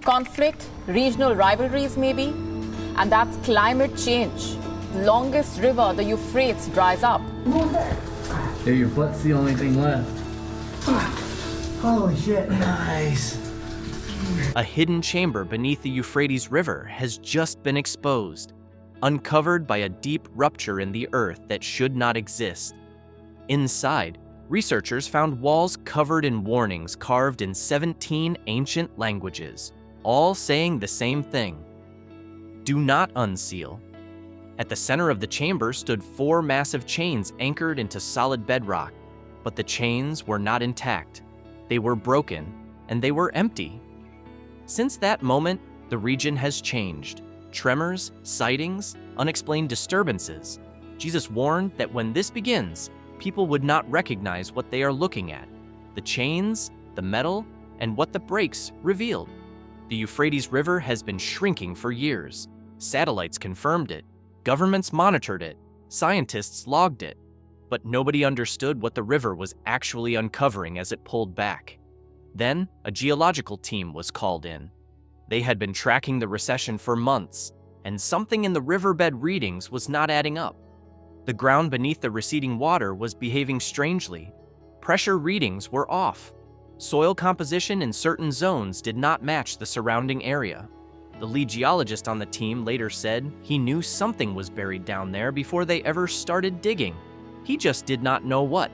conflict, regional rivalries maybe, and that's climate change. The longest river, the Euphrates, dries up. There, your butt's the only thing left. Holy shit. Nice. A hidden chamber beneath the Euphrates River has just been exposed, uncovered by a deep rupture in the earth that should not exist. Inside, researchers found walls covered in warnings carved in 17 ancient languages, all saying the same thing: do not unseal. At the center of the chamber stood 4 massive chains anchored into solid bedrock, but the chains were not intact. They were broken, and they were empty. Since that moment, the region has changed. Tremors, sightings, unexplained disturbances. Jesus warned that when this begins, people would not recognize what they are looking at. The chains, the metal, and what the breaks revealed. The Euphrates River has been shrinking for years. Satellites confirmed it. Governments monitored it. Scientists logged it. But nobody understood what the river was actually uncovering as it pulled back. Then, a geological team was called in. They had been tracking the recession for months, and something in the riverbed readings was not adding up. The ground beneath the receding water was behaving strangely. Pressure readings were off. Soil composition in certain zones did not match the surrounding area. The lead geologist on the team later said he knew something was buried down there before they ever started digging. He just did not know what.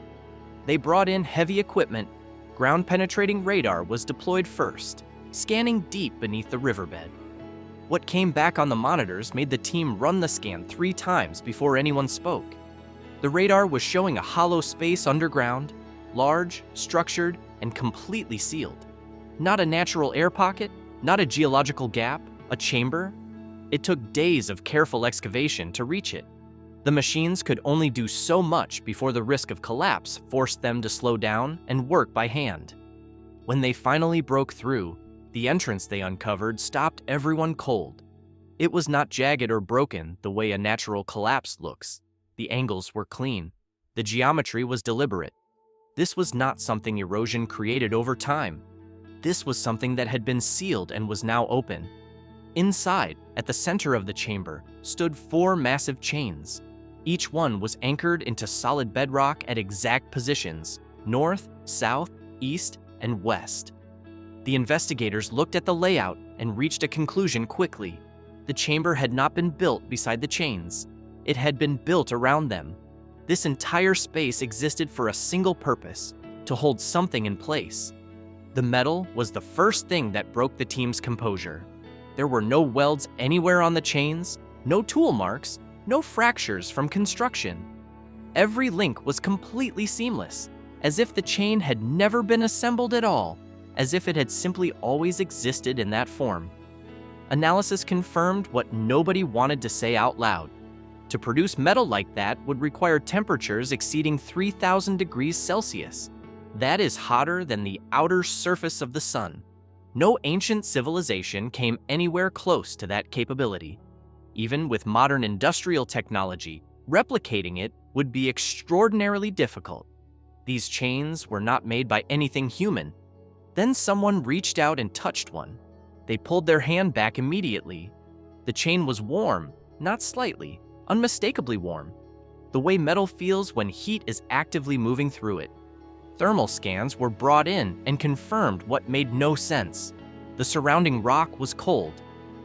They brought in heavy equipment. Ground-penetrating radar was deployed first, scanning deep beneath the riverbed. What came back on the monitors made the team run the scan 3 times before anyone spoke. The radar was showing a hollow space underground, large, structured, and completely sealed. Not a natural air pocket, not a geological gap, a chamber. It took days of careful excavation to reach it. The machines could only do so much before the risk of collapse forced them to slow down and work by hand. When they finally broke through, the entrance they uncovered stopped everyone cold. It was not jagged or broken the way a natural collapse looks. The angles were clean. The geometry was deliberate. This was not something erosion created over time. This was something that had been sealed and was now open. Inside, at the center of the chamber, stood 4 massive chains. Each one was anchored into solid bedrock at exact positions: north, south, east, and west. The investigators looked at the layout and reached a conclusion quickly. The chamber had not been built beside the chains. It had been built around them. This entire space existed for a single purpose: to hold something in place. The metal was the first thing that broke the team's composure. There were no welds anywhere on the chains, no tool marks, no fractures from construction. Every link was completely seamless, as if the chain had never been assembled at all, as if it had simply always existed in that form. Analysis confirmed what nobody wanted to say out loud. To produce metal like that would require temperatures exceeding 3,000 degrees Celsius. That is hotter than the outer surface of the sun. No ancient civilization came anywhere close to that capability. Even with modern industrial technology, replicating it would be extraordinarily difficult. These chains were not made by anything human. Then someone reached out and touched one. They pulled their hand back immediately. The chain was warm, not slightly, unmistakably warm, the way metal feels when heat is actively moving through it. Thermal scans were brought in and confirmed what made no sense. The surrounding rock was cold.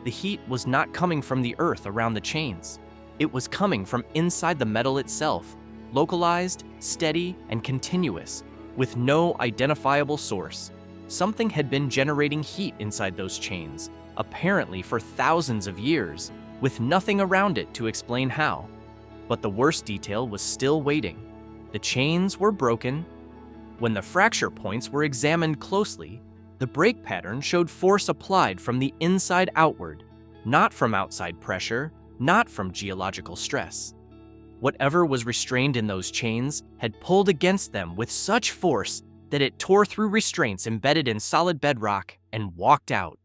The heat was not coming from the earth around the chains. It was coming from inside the metal itself, localized, steady, and continuous, with no identifiable source. Something had been generating heat inside those chains, apparently for thousands of years, with nothing around it to explain how. But the worst detail was still waiting. The chains were broken. When the fracture points were examined closely, the break pattern showed force applied from the inside outward, not from outside pressure, not from geological stress. Whatever was restrained in those chains had pulled against them with such force that it tore through restraints embedded in solid bedrock and walked out.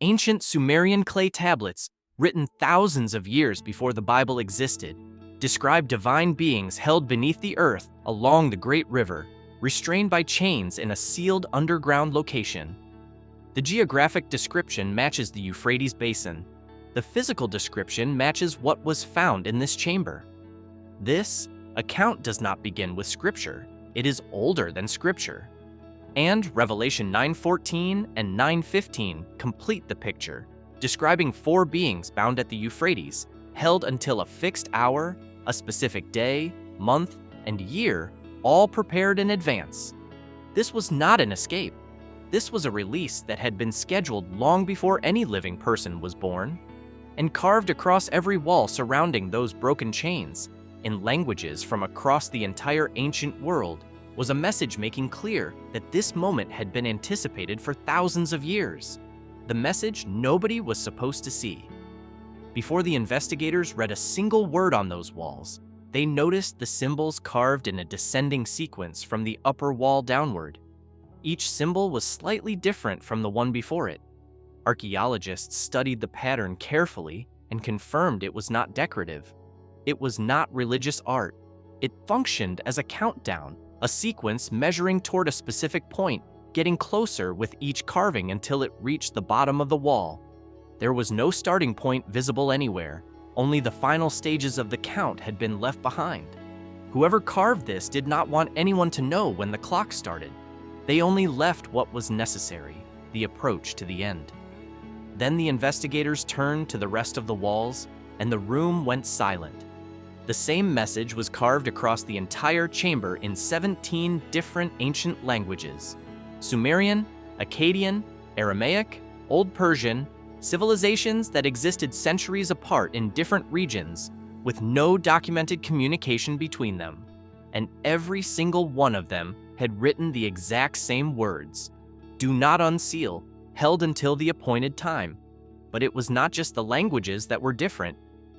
Ancient Sumerian clay tablets, written thousands of years before the Bible existed, describe divine beings held beneath the earth along the great river, restrained by chains in a sealed underground location. The geographic description matches the Euphrates basin. The physical description matches what was found in this chamber. This account does not begin with Scripture. It is older than Scripture. And Revelation 9:14 and 9:15 complete the picture, describing 4 beings bound at the Euphrates, held until a fixed hour, a specific day, month, and year, all prepared in advance. This was not an escape. This was a release that had been scheduled long before any living person was born. And carved across every wall surrounding those broken chains, in languages from across the entire ancient world, was a message making clear that this moment had been anticipated for thousands of years. The message nobody was supposed to see. Before the investigators read a single word on those walls, they noticed the symbols carved in a descending sequence from the upper wall downward. Each symbol was slightly different from the one before it. Archaeologists studied the pattern carefully and confirmed it was not decorative. It was not religious art. It functioned as a countdown, a sequence measuring toward a specific point, getting closer with each carving until it reached the bottom of the wall. There was no starting point visible anywhere. Only the final stages of the count had been left behind. Whoever carved this did not want anyone to know when the clock started. They only left what was necessary, the approach to the end. Then the investigators turned to the rest of the walls, and the room went silent. The same message was carved across the entire chamber in 17 different ancient languages: Sumerian, Akkadian, Aramaic, Old Persian, civilizations that existed centuries apart in different regions, with no documented communication between them. And every single one of them had written the exact same words: "Do not unseal, held until the appointed time." But it was not just the languages that were different.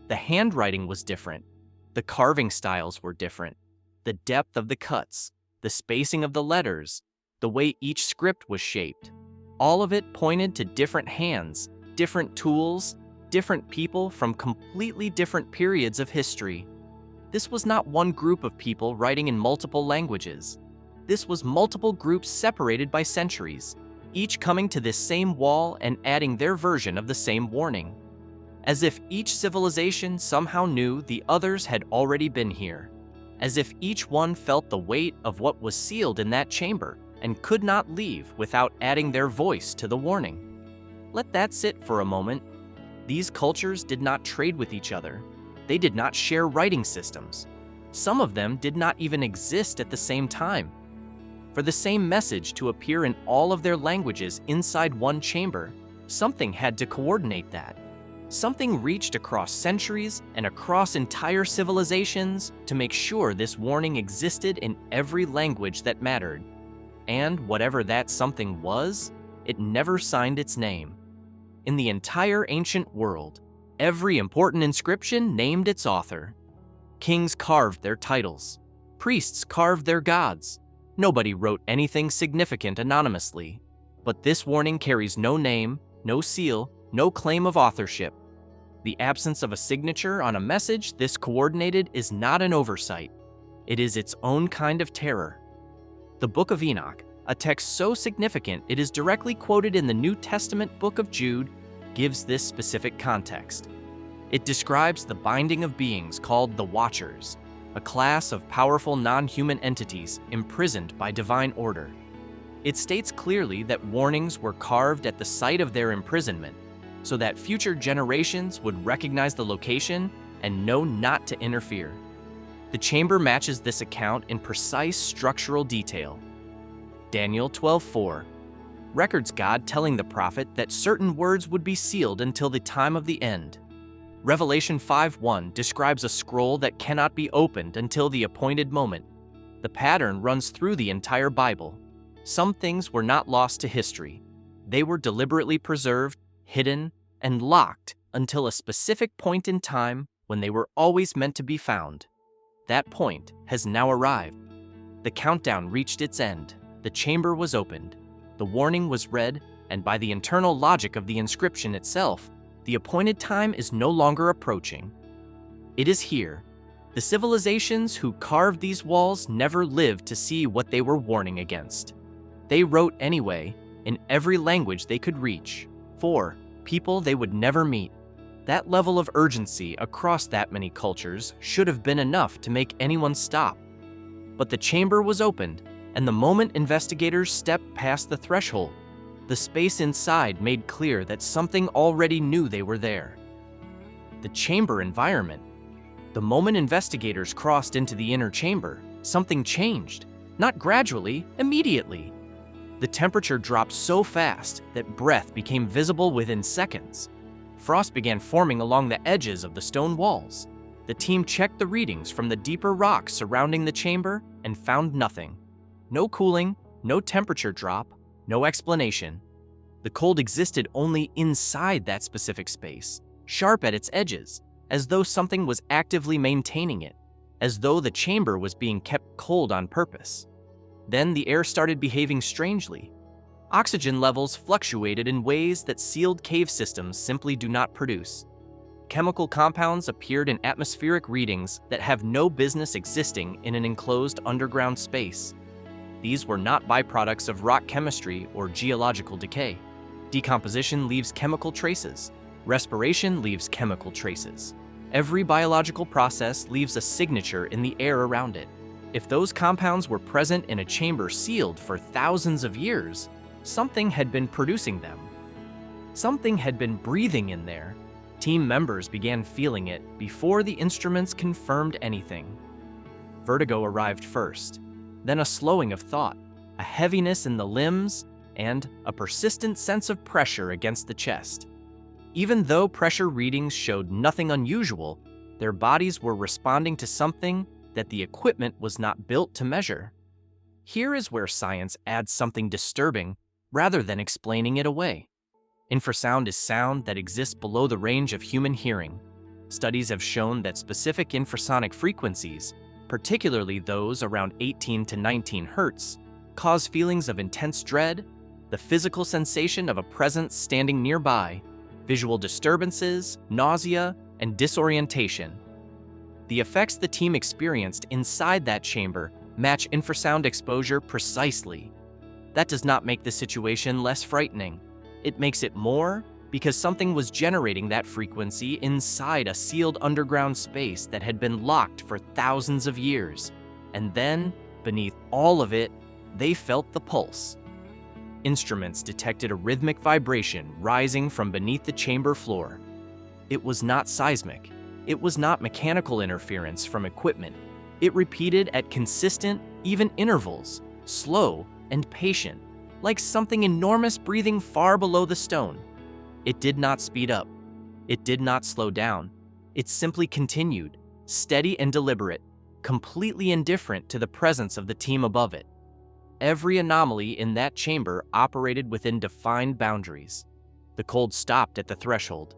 The handwriting was different. The carving styles were different. The depth of the cuts, the spacing of the letters, the way each script was shaped. All of it pointed to different hands, different tools, different people from completely different periods of history. This was not one group of people writing in multiple languages. This was multiple groups separated by centuries, each coming to this same wall and adding their version of the same warning. As if each civilization somehow knew the others had already been here. As if each one felt the weight of what was sealed in that chamber and could not leave without adding their voice to the warning. Let that sit for a moment. These cultures did not trade with each other. They did not share writing systems. Some of them did not even exist at the same time. For the same message to appear in all of their languages inside one chamber, something had to coordinate that. Something reached across centuries and across entire civilizations to make sure this warning existed in every language that mattered. And whatever that something was, it never signed its name. In the entire ancient world, every important inscription named its author. Kings carved their titles. Priests carved their gods. Nobody wrote anything significant anonymously. But this warning carries no name, no seal, no claim of authorship. The absence of a signature on a message this coordinated is not an oversight. It is its own kind of terror. The Book of Enoch, a text so significant it is directly quoted in the New Testament book of Jude, gives this specific context. It describes the binding of beings called the Watchers, a class of powerful non-human entities imprisoned by divine order. It states clearly that warnings were carved at the site of their imprisonment, so that future generations would recognize the location and know not to interfere. The chamber matches this account in precise structural detail. Daniel 12:4 records God telling the prophet that certain words would be sealed until the time of the end. Revelation 5:1 describes a scroll that cannot be opened until the appointed moment. The pattern runs through the entire Bible. Some things were not lost to history. They were deliberately preserved, hidden, and locked until a specific point in time when they were always meant to be found. That point has now arrived. The countdown reached its end. The chamber was opened. The warning was read, and by the internal logic of the inscription itself, the appointed time is no longer approaching. It is here. The civilizations who carved these walls never lived to see what they were warning against. They wrote anyway, in every language they could reach. 4. People they would never meet. That level of urgency across that many cultures should have been enough to make anyone stop. But the chamber was opened, and the moment investigators stepped past the threshold, the space inside made clear that something already knew they were there. The chamber environment. The moment investigators crossed into the inner chamber, something changed. Not gradually, immediately. The temperature dropped so fast that breath became visible within seconds. Frost began forming along the edges of the stone walls. The team checked the readings from the deeper rocks surrounding the chamber and found nothing. No cooling, no temperature drop, no explanation. The cold existed only inside that specific space, sharp at its edges, as though something was actively maintaining it, as though the chamber was being kept cold on purpose. Then the air started behaving strangely. Oxygen levels fluctuated in ways that sealed cave systems simply do not produce. Chemical compounds appeared in atmospheric readings that have no business existing in an enclosed underground space. These were not byproducts of rock chemistry or geological decay. Decomposition leaves chemical traces. Respiration leaves chemical traces. Every biological process leaves a signature in the air around it. If those compounds were present in a chamber sealed for thousands of years, something had been producing them. Something had been breathing in there. Team members began feeling it before the instruments confirmed anything. Vertigo arrived first, then a slowing of thought, a heaviness in the limbs, and a persistent sense of pressure against the chest. Even though pressure readings showed nothing unusual, their bodies were responding to something that the equipment was not built to measure. Here is where science adds something disturbing rather than explaining it away. Infrasound is sound that exists below the range of human hearing. Studies have shown that specific infrasonic frequencies, particularly those around 18 to 19 hertz, cause feelings of intense dread, the physical sensation of a presence standing nearby, visual disturbances, nausea, and disorientation. The effects the team experienced inside that chamber match infrasound exposure precisely. That does not make the situation less frightening. It makes it more because something was generating that frequency inside a sealed underground space that had been locked for thousands of years. And then, beneath all of it, they felt the pulse. Instruments detected a rhythmic vibration rising from beneath the chamber floor. It was not seismic. It was not mechanical interference from equipment. It repeated at consistent, even intervals, slow and patient, like something enormous breathing far below the stone. It did not speed up. It did not slow down. It simply continued, steady and deliberate, completely indifferent to the presence of the team above it. Every anomaly in that chamber operated within defined boundaries. The cold stopped at the threshold.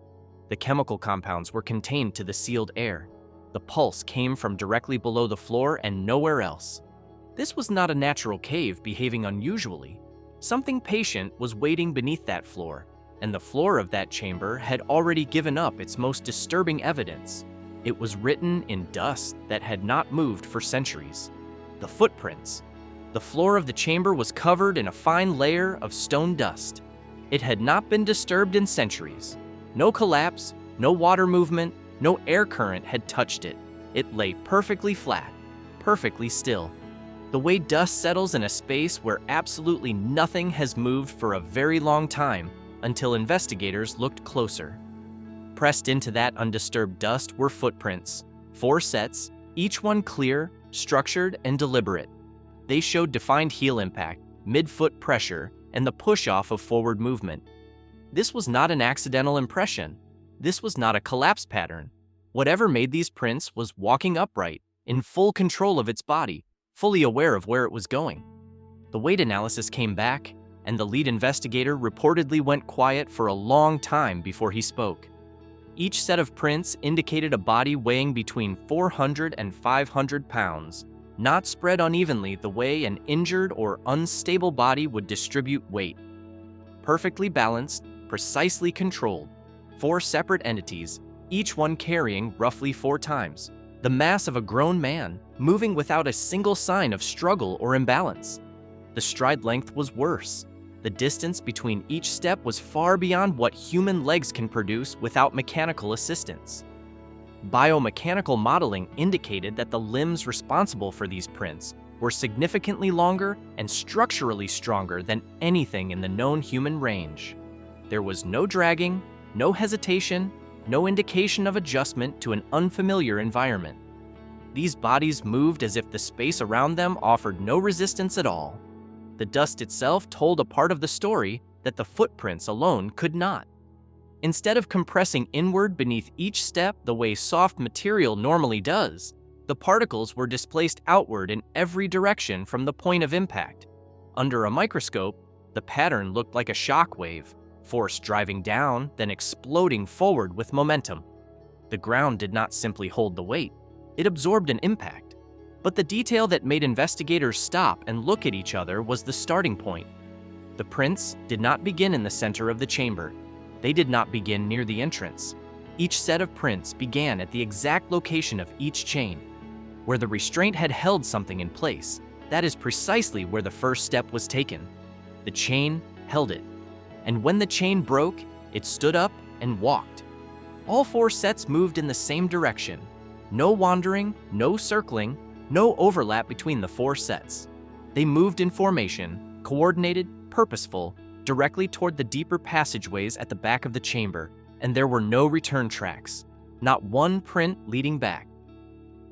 The chemical compounds were contained to the sealed air. The pulse came from directly below the floor and nowhere else. This was not a natural cave behaving unusually. Something patient was waiting beneath that floor, and the floor of that chamber had already given up its most disturbing evidence. It was written in dust that had not moved for centuries. The footprints. The floor of the chamber was covered in a fine layer of stone dust. It had not been disturbed in centuries. No collapse, no water movement, no air current had touched it. It lay perfectly flat, perfectly still. The way dust settles in a space where absolutely nothing has moved for a very long time until investigators looked closer. Pressed into that undisturbed dust were footprints, 4 sets, each one clear, structured, and deliberate. They showed defined heel impact, mid-foot pressure, and the push-off of forward movement. This was not an accidental impression. This was not a collapse pattern. Whatever made these prints was walking upright, in full control of its body, fully aware of where it was going. The weight analysis came back, and the lead investigator reportedly went quiet for a long time before he spoke. Each set of prints indicated a body weighing between 400 and 500 pounds, not spread unevenly the way an injured or unstable body would distribute weight. Perfectly balanced, precisely controlled. 4 separate entities, each one carrying roughly 4 times the mass of a grown man, moving without a single sign of struggle or imbalance. The stride length was worse. The The distance between each step was far beyond what human legs can produce without mechanical assistance. Biomechanical modeling indicated that the limbs responsible for these prints were significantly longer and structurally stronger than anything in the known human range. There was no dragging, no hesitation, no indication of adjustment to an unfamiliar environment. These bodies moved as if the space around them offered no resistance at all. The dust itself told a part of the story that the footprints alone could not. Instead of compressing inward beneath each step the way soft material normally does, the particles were displaced outward in every direction from the point of impact. Under a microscope, the pattern looked like a shock wave, force driving down, then exploding forward with momentum. The ground did not simply hold the weight, it absorbed an impact. But the detail that made investigators stop and look at each other was the starting point. The prints did not begin in the center of the chamber. They did not begin near the entrance. Each set of prints began at the exact location of each chain. Where the restraint had held something in place, that is precisely where the first step was taken. The chain held it. And when the chain broke, it stood up and walked. All 4 sets moved in the same direction. No wandering, no circling, no overlap between the 4 sets. They moved in formation, coordinated, purposeful, directly toward the deeper passageways at the back of the chamber, and there were no return tracks, not one print leading back.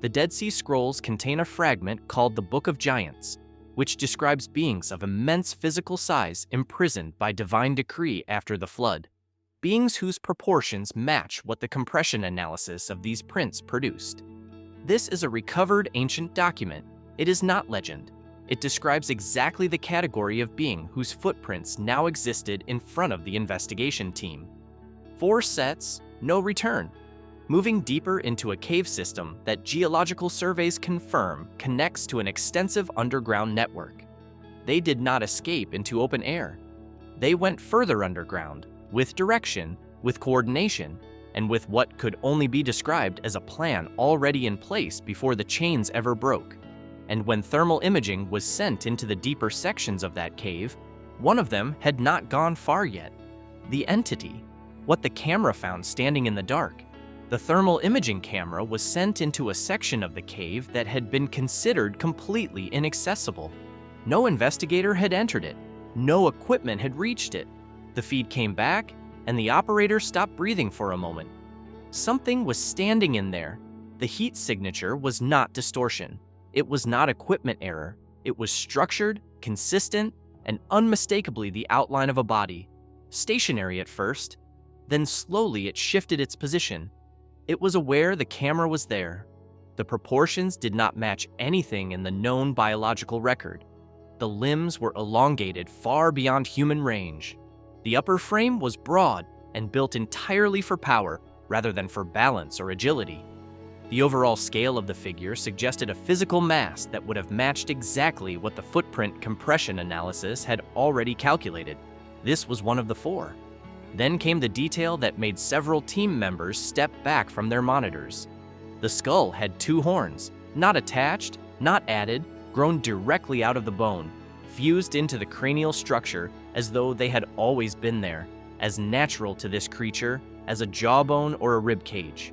The Dead Sea Scrolls contain a fragment called the Book of Giants, which describes beings of immense physical size imprisoned by divine decree after the flood, beings whose proportions match what the compression analysis of these prints produced. This is a recovered ancient document. It is not legend. It describes exactly the category of being whose footprints now existed in front of the investigation team. 4 sets, no return. Moving deeper into a cave system that geological surveys confirm connects to an extensive underground network. They did not escape into open air. They went further underground, with direction, with coordination, and with what could only be described as a plan already in place before the chains ever broke. And when thermal imaging was sent into the deeper sections of that cave, one of them had not gone far yet. The entity, what the camera found standing in the dark. The thermal imaging camera was sent into a section of the cave that had been considered completely inaccessible. No investigator had entered it. No equipment had reached it. The feed came back, and the operator stopped breathing for a moment. Something was standing in there. The heat signature was not distortion. It was not equipment error. It was structured, consistent, and unmistakably the outline of a body. Stationary at first, then slowly it shifted its position. It was aware the camera was there. The proportions did not match anything in the known biological record. The limbs were elongated far beyond human range. The upper frame was broad and built entirely for power rather than for balance or agility. The overall scale of the figure suggested a physical mass that would have matched exactly what the footprint compression analysis had already calculated. This was one of the 4. Then came the detail that made several team members step back from their monitors. The skull had 2 horns, not attached, not added, grown directly out of the bone, fused into the cranial structure as though they had always been there, as natural to this creature as a jawbone or a rib cage.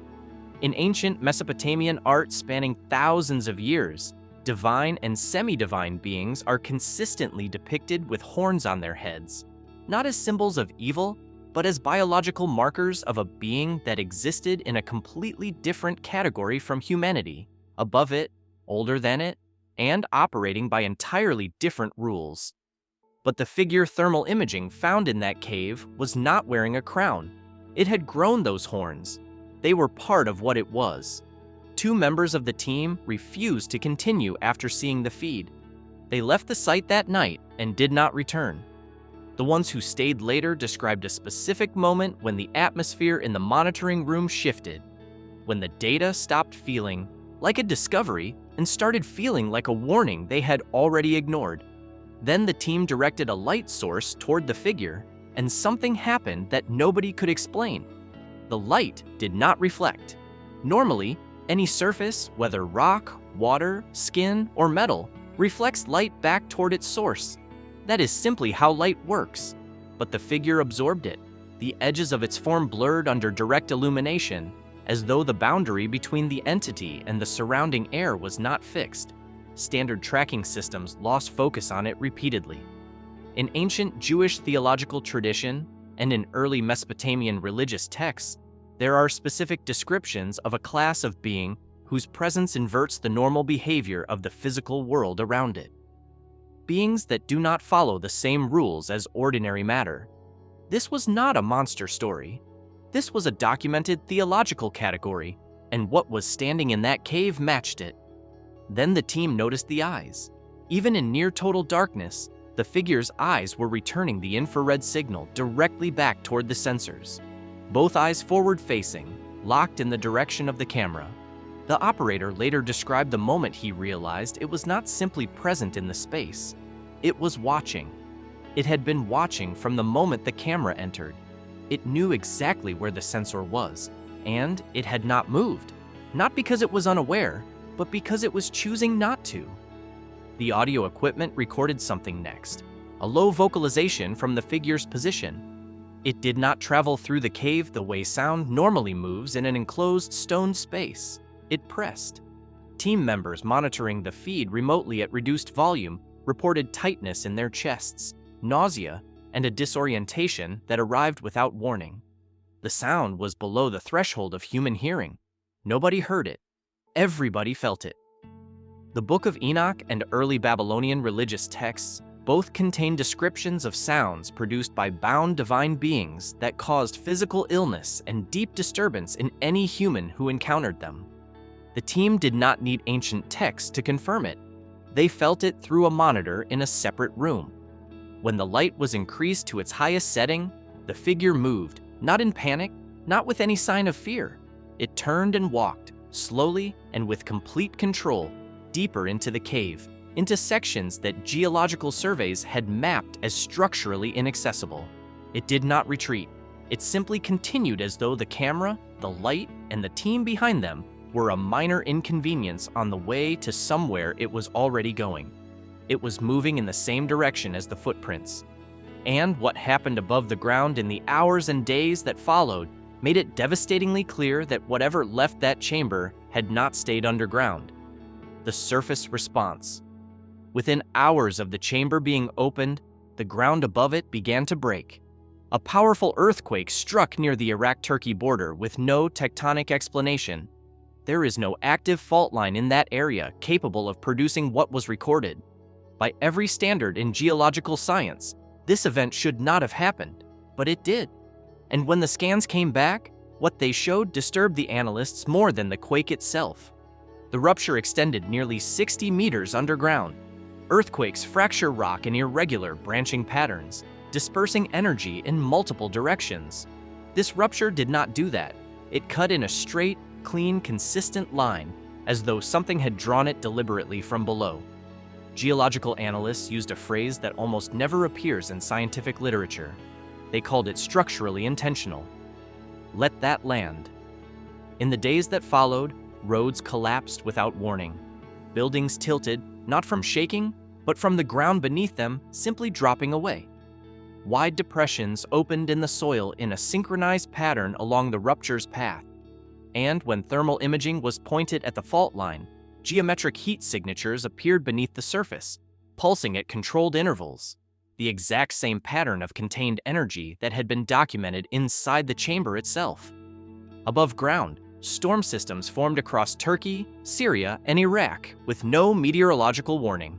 In ancient Mesopotamian art spanning thousands of years, divine and semi-divine beings are consistently depicted with horns on their heads, not as symbols of evil, but as biological markers of a being that existed in a completely different category from humanity, above it, older than it, and operating by entirely different rules. But the figure thermal imaging found in that cave was not wearing a crown. It had grown those horns. They were part of what it was. 2 members of the team refused to continue after seeing the feed. They left the site that night and did not return. The ones who stayed later described a specific moment when the atmosphere in the monitoring room shifted, when the data stopped feeling like a discovery and started feeling like a warning they had already ignored. Then the team directed a light source toward the figure, and something happened that nobody could explain. The light did not reflect. Normally, any surface, whether rock, water, skin, or metal, reflects light back toward its source. That is simply how light works. But the figure absorbed it. The edges of its form blurred under direct illumination, as though the boundary between the entity and the surrounding air was not fixed. Standard tracking systems lost focus on it repeatedly. In ancient Jewish theological tradition and in early Mesopotamian religious texts, there are specific descriptions of a class of being whose presence inverts the normal behavior of the physical world around it. Beings that do not follow the same rules as ordinary matter. This was not a monster story. This was a documented theological category, and what was standing in that cave matched it. Then the team noticed the eyes. Even in near total darkness, the figure's eyes were returning the infrared signal directly back toward the sensors. Both eyes forward-facing, locked in the direction of the camera. The operator later described the moment he realized it was not simply present in the space. It was watching. It had been watching from the moment the camera entered. It knew exactly where the sensor was, and it had not moved. Not because it was unaware, but because it was choosing not to. The audio equipment recorded something next, a low vocalization from the figure's position. It did not travel through the cave the way sound normally moves in an enclosed stone space. It pressed. Team members monitoring the feed remotely at reduced volume reported tightness in their chests, nausea, and a disorientation that arrived without warning. The sound was below the threshold of human hearing. Nobody heard it. Everybody felt it. The Book of Enoch and early Babylonian religious texts both contain descriptions of sounds produced by bound divine beings that caused physical illness and deep disturbance in any human who encountered them. The team did not need ancient texts to confirm it. They felt it through a monitor in a separate room. When the light was increased to its highest setting, the figure moved, not in panic, not with any sign of fear. It turned and walked, slowly and with complete control, deeper into the cave, into sections that geological surveys had mapped as structurally inaccessible. It did not retreat. It simply continued as though the camera, the light, and the team behind them were a minor inconvenience on the way to somewhere it was already going. It was moving in the same direction as the footprints. And what happened above the ground in the hours and days that followed made it devastatingly clear that whatever left that chamber had not stayed underground. The surface response. Within hours of the chamber being opened, the ground above it began to break. A powerful earthquake struck near the Iraq-Turkey border with no tectonic explanation. There is no active fault line in that area capable of producing what was recorded. By every standard in geological science, this event should not have happened, but it did. And when the scans came back, what they showed disturbed the analysts more than the quake itself. The rupture extended nearly 60 meters underground. Earthquakes fracture rock in irregular branching patterns, dispersing energy in multiple directions. This rupture did not do that. It cut in a straight, clean, consistent line, as though something had drawn it deliberately from below. Geological analysts used a phrase that almost never appears in scientific literature. They called it structurally intentional. Let that land. In the days that followed, roads collapsed without warning. Buildings tilted, not from shaking, but from the ground beneath them simply dropping away. Wide depressions opened in the soil in a synchronized pattern along the rupture's path. And when thermal imaging was pointed at the fault line, geometric heat signatures appeared beneath the surface, pulsing at controlled intervals, the exact same pattern of contained energy that had been documented inside the chamber itself. Above ground, storm systems formed across Turkey, Syria, and Iraq with no meteorological warning.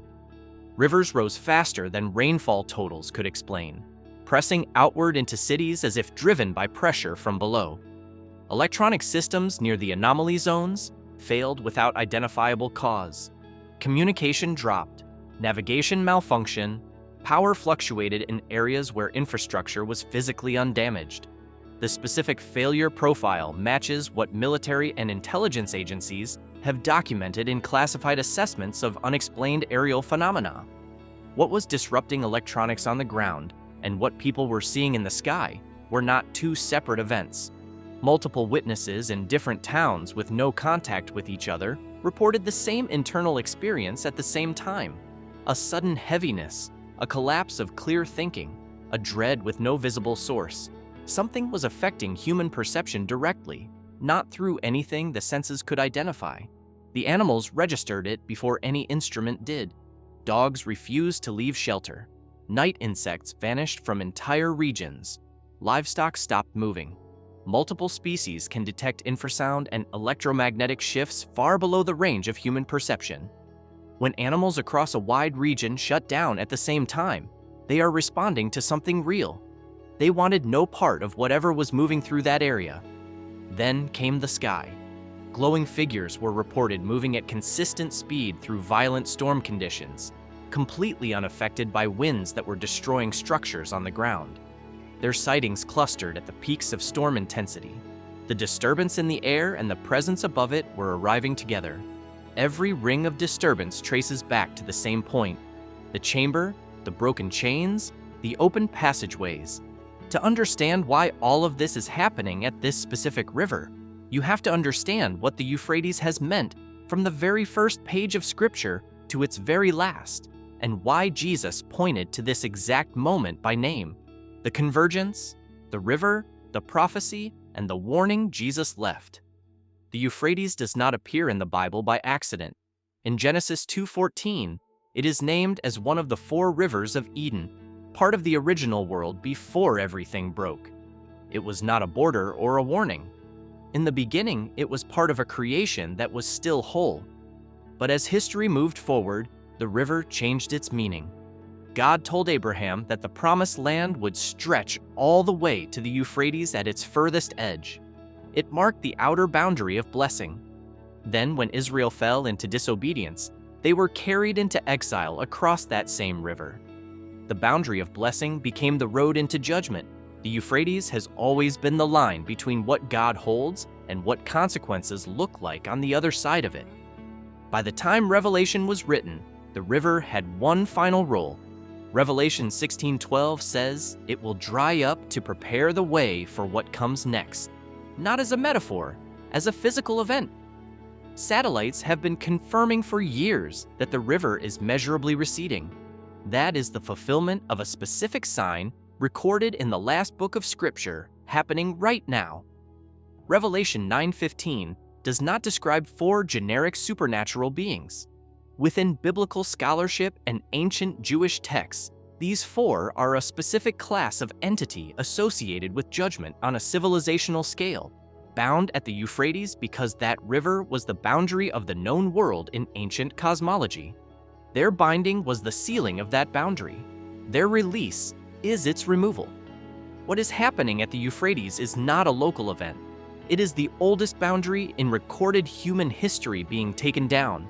Rivers rose faster than rainfall totals could explain, pressing outward into cities as if driven by pressure from below. Electronic systems near the anomaly zones failed without identifiable cause. Communication dropped, navigation malfunctioned, power fluctuated in areas where infrastructure was physically undamaged. The specific failure profile matches what military and intelligence agencies have documented in classified assessments of unexplained aerial phenomena. What was disrupting electronics on the ground and what people were seeing in the sky were not two separate events. Multiple witnesses in different towns with no contact with each other reported the same internal experience at the same time. A sudden heaviness, a collapse of clear thinking, a dread with no visible source. Something was affecting human perception directly, not through anything the senses could identify. The animals registered it before any instrument did. Dogs refused to leave shelter. Night insects vanished from entire regions. Livestock stopped moving. Multiple species can detect infrasound and electromagnetic shifts far below the range of human perception. When animals across a wide region shut down at the same time, they are responding to something real. They wanted no part of whatever was moving through that area. Then came the sky. Glowing figures were reported moving at consistent speed through violent storm conditions, completely unaffected by winds that were destroying structures on the ground. Their sightings clustered at the peaks of storm intensity. The disturbance in the air and the presence above it were arriving together. Every ring of disturbance traces back to the same point: the chamber, the broken chains, the open passageways. To understand why all of this is happening at this specific river, you have to understand what the Euphrates has meant from the very first page of Scripture to its very last, and why Jesus pointed to this exact moment by name: the convergence, the river, the prophecy, and the warning Jesus left. The Euphrates does not appear in the Bible by accident. In Genesis 2:14, it is named as one of the 4 rivers of Eden, part of the original world before everything broke. It was not a border or a warning. In the beginning, it was part of a creation that was still whole. But as history moved forward, the river changed its meaning. God told Abraham that the promised land would stretch all the way to the Euphrates at its furthest edge. It marked the outer boundary of blessing. Then, when Israel fell into disobedience, they were carried into exile across that same river. The boundary of blessing became the road into judgment. The Euphrates has always been the line between what God holds and what consequences look like on the other side of it. By the time Revelation was written, the river had one final role. Revelation 16:12 says it will dry up to prepare the way for what comes next, not as a metaphor, as a physical event. Satellites have been confirming for years that the river is measurably receding. That is the fulfillment of a specific sign recorded in the last book of Scripture, happening right now. Revelation 9:15 does not describe 4 generic supernatural beings. Within biblical scholarship and ancient Jewish texts, these 4 are a specific class of entity associated with judgment on a civilizational scale, bound at the Euphrates because that river was the boundary of the known world in ancient cosmology. Their binding was the sealing of that boundary. Their release is its removal. What is happening at the Euphrates is not a local event. It is the oldest boundary in recorded human history being taken down.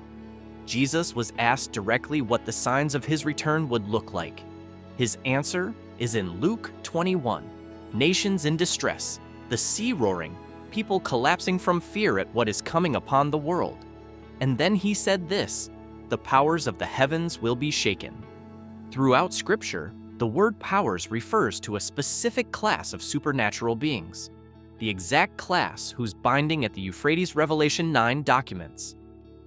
Jesus was asked directly what the signs of his return would look like. His answer is in Luke 21. Nations in distress, the sea roaring, people collapsing from fear at what is coming upon the world. And then he said this: the powers of the heavens will be shaken. Throughout Scripture, the word powers refers to a specific class of supernatural beings, the exact class whose binding at the Euphrates Revelation 9 documents.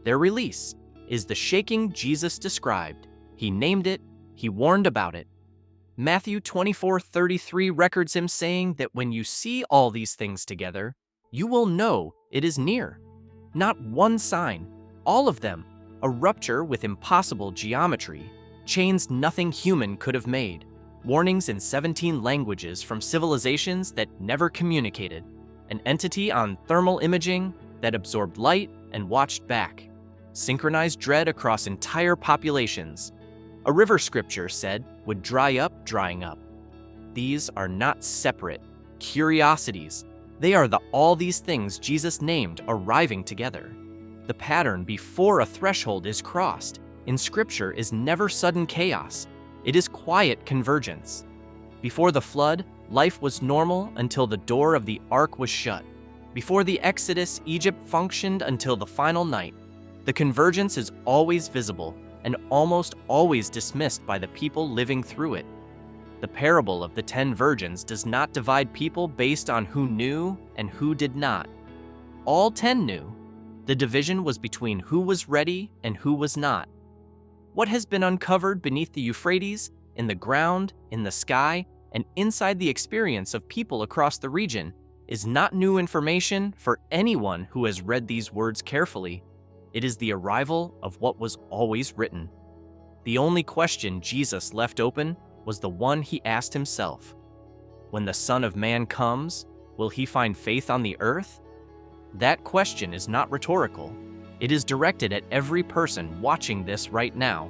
Their release is the shaking Jesus described. He named it, he warned about it. Matthew 24:33 records him saying that when you see all these things together, you will know it is near. Not one sign, all of them, a rupture with impossible geometry, chains nothing human could have made, warnings in 17 languages from civilizations that never communicated, an entity on thermal imaging that absorbed light and watched back, synchronized dread across entire populations. A river Scripture said would dry up, drying up. These are not separate curiosities. They are the all these things Jesus named arriving together. The pattern before a threshold is crossed in Scripture is never sudden chaos. It is quiet convergence. Before the flood, life was normal until the door of the ark was shut. Before the Exodus, Egypt functioned until the final night. The convergence is always visible and almost always dismissed by the people living through it. The parable of the 10 virgins does not divide people based on who knew and who did not. All 10 knew. The division was between who was ready and who was not. What has been uncovered beneath the Euphrates in the ground, in the sky, and inside the experience of people across the region is not new information for anyone who has read these words carefully. It is the arrival of what was always written. The only question Jesus left open was the one he asked himself. When the Son of Man comes, will he find faith on the earth? That question is not rhetorical. It is directed at every person watching this right now.